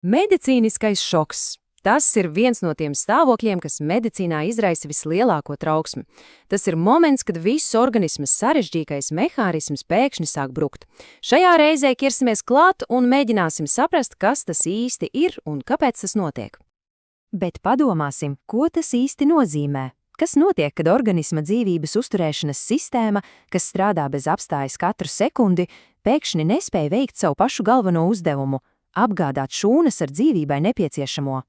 Medicīniskais šoks. Tas ir viens no tiem stāvokļiem, kas medicīnā izraisa vislielāko trauksmi. Tas ir moments, kad viss organisma sarežģīgais mehānisms pēkšņi sāk brukt. Šajā reizē ķersimies klāt un mēģināsim saprast, kas tas īsti ir un kāpēc tas notiek. Bet padomāsim, ko tas īsti nozīmē. Kas notiek, kad organisma dzīvības uzturēšanas sistēma, kas strādā bez apstājas katru sekundi, pēkšņi nespēja veikt savu pašu galveno uzdevumu – apgādāt šūnas ar dzīvībai nepieciešamo?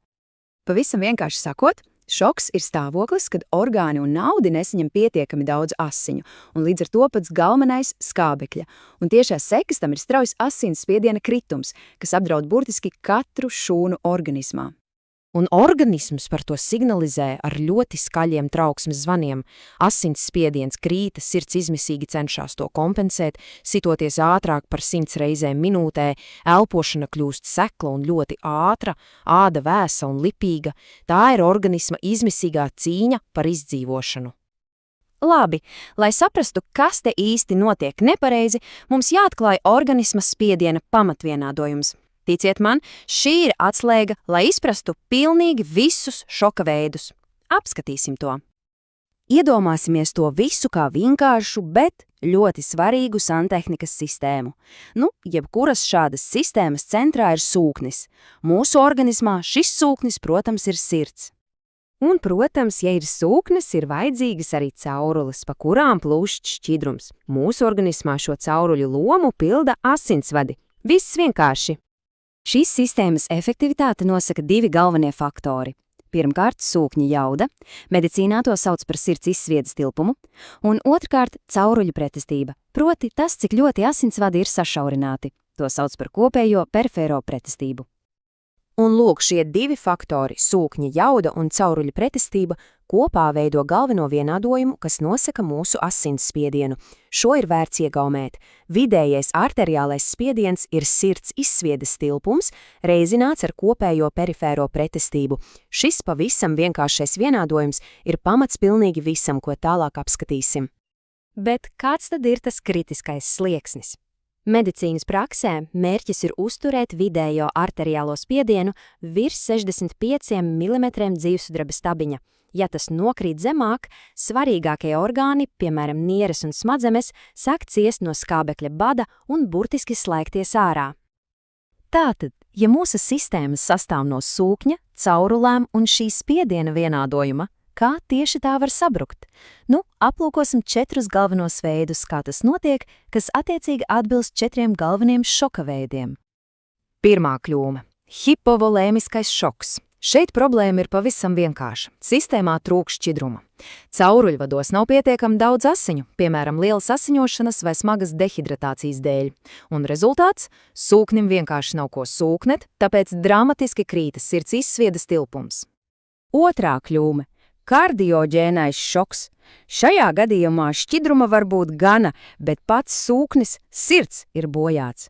Pavisam vienkārši sakot, šoks ir stāvoklis, kad orgāni un naudi nesaņem pietiekami daudz asiņu, un līdz ar to pats galvenais – skābekļa. Un tiešās sekas tam ir straujas asinsspiediena kritums, kas apdraud burtiski katru šūnu organismā. Un organisms par to signalizē ar ļoti skaļiem trauksmes zvaniem. Asinsspiediens krīta, sirds izmisīgi cenšas to kompensēt, sitoties ātrāk par 100 reizēm minūtē, elpošana kļūst sekla un ļoti ātra, āda vēsa un lipīga. Tā ir organisma izmisīgā cīņa par izdzīvošanu. Labi, lai saprastu, kas te īsti notiek nepareizi, mums jāatklāj organisma spiediena pamatvienādojums. Ticiet man, šī ir atslēga, lai izprastu pilnīgi visus šoka veidus. Apskatīsim to. Iedomāsimies to visu kā vienkāršu, bet ļoti svarīgu santehnikas sistēmu. Jebkuras šādas sistēmas centrā ir sūknis. Mūsu organismā šis sūknis, protams, ir sirds. Un, protams, ja ir sūknis, ir vajadzīgas arī caurules, pa kurām plūst šķidrums. Mūsu organismā šo cauruļu lomu pilda asinsvadi. Viss vienkārši. Šīs sistēmas efektivitāte nosaka divi galvenie faktori. Pirmkārt, sūkņa jauda, medicīnā to sauc par sirds izsviedes tilpumu, un otrkārt, cauruļu pretestība, proti tas, cik ļoti asinsvadi ir sašaurināti. To sauc par kopējo perifēro pretestību. Un lūk, šie divi faktori, sūkņa jauda un cauruļu pretestība, kopā veido galveno vienādojumu, kas nosaka mūsu asinsspiedienu. Šo ir vērts iegaumēt. Vidējais arteriālais spiediens ir sirds izsviedes tilpums, reizināts ar kopējo perifēro pretestību. Šis pavisam vienkāršais vienādojums ir pamats pilnīgi visam, ko tālāk apskatīsim. Bet kāds tad ir tas kritiskais slieksnis? Medicīnas praksē mērķis ir uzturēt vidējo arteriālo spiedienu virs 65 mm dzīvsudraba stabiņa. Ja tas nokrīt zemāk, svarīgākie orgāni, piemēram nieres un smadzenes, sāk ciest no skābekļa bada un burtiski slēgties ārā. Tātad, ja mūsu sistēmas sastāv no sūkņa, caurulēm un šī spiediena vienādojuma, kā tieši tā var sabrukt? Aplūkosim 4 galvenos veidus, kā tas notiek, kas attiecīgi atbilst 4 galveniem šoka veidiem. Pirmā kļūme – hipovolēmiskais šoks. Šeit problēma ir pavisam vienkārša. Sistēmā trūkst šķidruma. Cauruļvados nav pietiekami daudz asiņu, piemēram, lielas asiņošanas vai smagas dehidratācijas dēļ. Un rezultāts – sūknim vienkārši nav ko sūknet, tāpēc dramatiski krītas sirds izsviedes tilpums. Otrā kļūme – kardioģēnais šoks. Šajā gadījumā šķidruma var būt gana, bet pats sūknis, sirds, ir bojāts.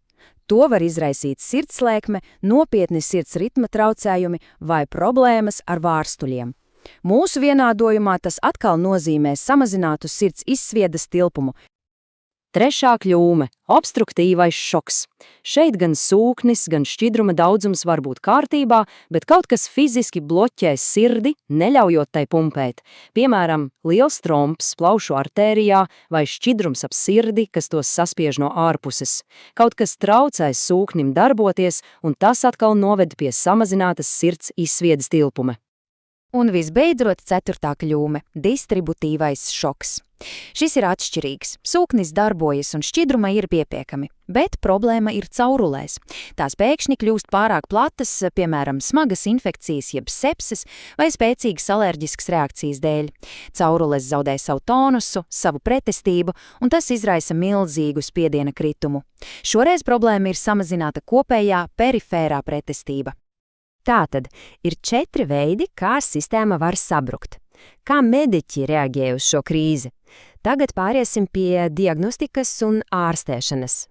To var izraisīt sirdslēkme, nopietni sirds ritma traucējumi vai problēmas ar vārstuļiem. Mūsu vienādojumā tas atkal nozīmē samazinātu sirds izsviedes tilpumu. Trešā kļūme – obstruktīvais šoks. Šeit gan sūknis, gan šķidruma daudzums var būt kārtībā, bet kaut kas fiziski bloķē sirdi, neļaujot tai pumpēt. Piemēram, liels tromps plaušu artērijā vai šķidrums ap sirdi, kas tos saspiež no ārpuses. Kaut kas traucēs sūknim darboties, un tas atkal noved pie samazinātas sirds izsviedes tilpuma. Un visbeidzot 4. kļūme – distributīvais šoks. Šis ir atšķirīgs. Sūknis darbojas un šķidruma ir pietiekami, bet problēma ir caurulēs. Tās pēkšņi kļūst pārāk platas, piemēram, smagas infekcijas jeb sepses vai spēcīgas alerģiskas reakcijas dēļ. Caurules zaudē savu tonusu, savu pretestību, un tas izraisa milzīgu spiediena kritumu. Šoreiz problēma ir samazināta kopējā perifērā pretestība. Tātad ir 4 veidi, kā sistēma var sabrukt. Kā mediķi reaģē uz šo krīzi? Tagad pāriesim pie diagnostikas un ārstēšanas.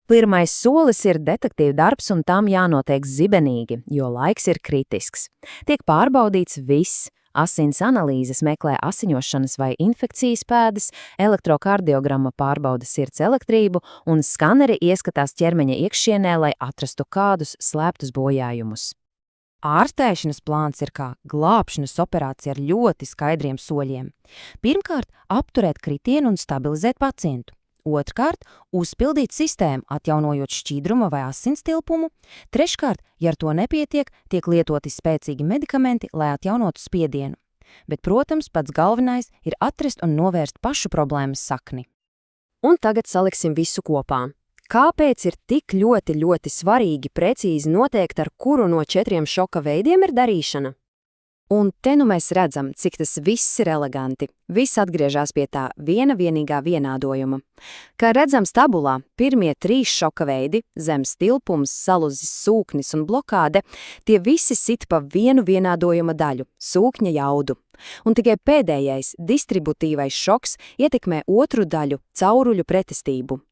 Pirmais solis ir detektīva darbs, un tam jānotiek zibenīgi, jo laiks ir kritisks. Tiek pārbaudīts viss Asins analīzes meklē asiņošanas vai infekcijas pēdas, elektrokardiogramma pārbauda sirds elektrību un skaneri ieskatās ķermeņa iekšienē, lai atrastu kādus slēptus bojājumus. Ārstēšanas plāns ir kā glābšanas operācija ar ļoti skaidriem soļiem. Pirmkārt, apturēt kritienu un stabilizēt pacientu. Otrkārt, uzpildīt sistēmu, atjaunojot šķīdruma vai asins tilpumu. Treškārt, ja ar to nepietiek, tiek lietoti spēcīgi medikamenti, lai atjaunotu spiedienu. Bet, protams, pats galvenais ir atrast un novērst pašu problēmas sakni. Un tagad saliksim visu kopā. Kāpēc ir tik ļoti svarīgi precīzi noteikt, ar kuru no 4 šoka veidiem ir darīšana? Un te nu mēs redzam, cik tas viss ir eleganti. Viss atgriežas pie tā vienīgā vienādojuma. Kā redzams tabulā, pirmie 3 šoka veidi – zemes tilpums, saluzis, sūknis un blokāde – tie visi sit pa vienu vienādojuma daļu – sūkņa jaudu. Un tikai pēdējais, distributīvais šoks, ietekmē otru daļu – cauruļu pretestību.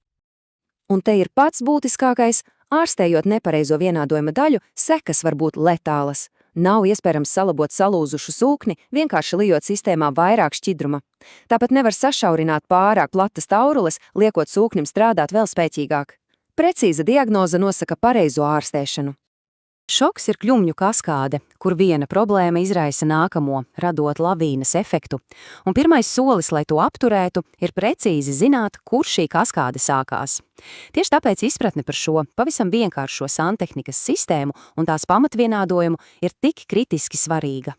Un te ir pats būtiskākais – ārstējot nepareizo vienādojuma daļu, sekas var būt letālas. Nav iespējams salabot salūzušu sūkni, vienkārši lijot sistēmā vairāk šķidruma. Tāpat nevar sašaurināt pārāk platas taurules, liekot sūknim strādāt vēl spēcīgāk. Precīza diagnoze nosaka pareizo ārstēšanu. Šoks ir kļumņu kaskāde, kur viena problēma izraisa nākamo, radot lavīnas efektu. Un pirmais solis, lai to apturētu, ir precīzi zināt, kur šī kaskāde sākās. Tieši tāpēc izpratne par šo pavisam vienkāršo santehnikas sistēmu un tās pamatvienādojumu ir tik kritiski svarīga.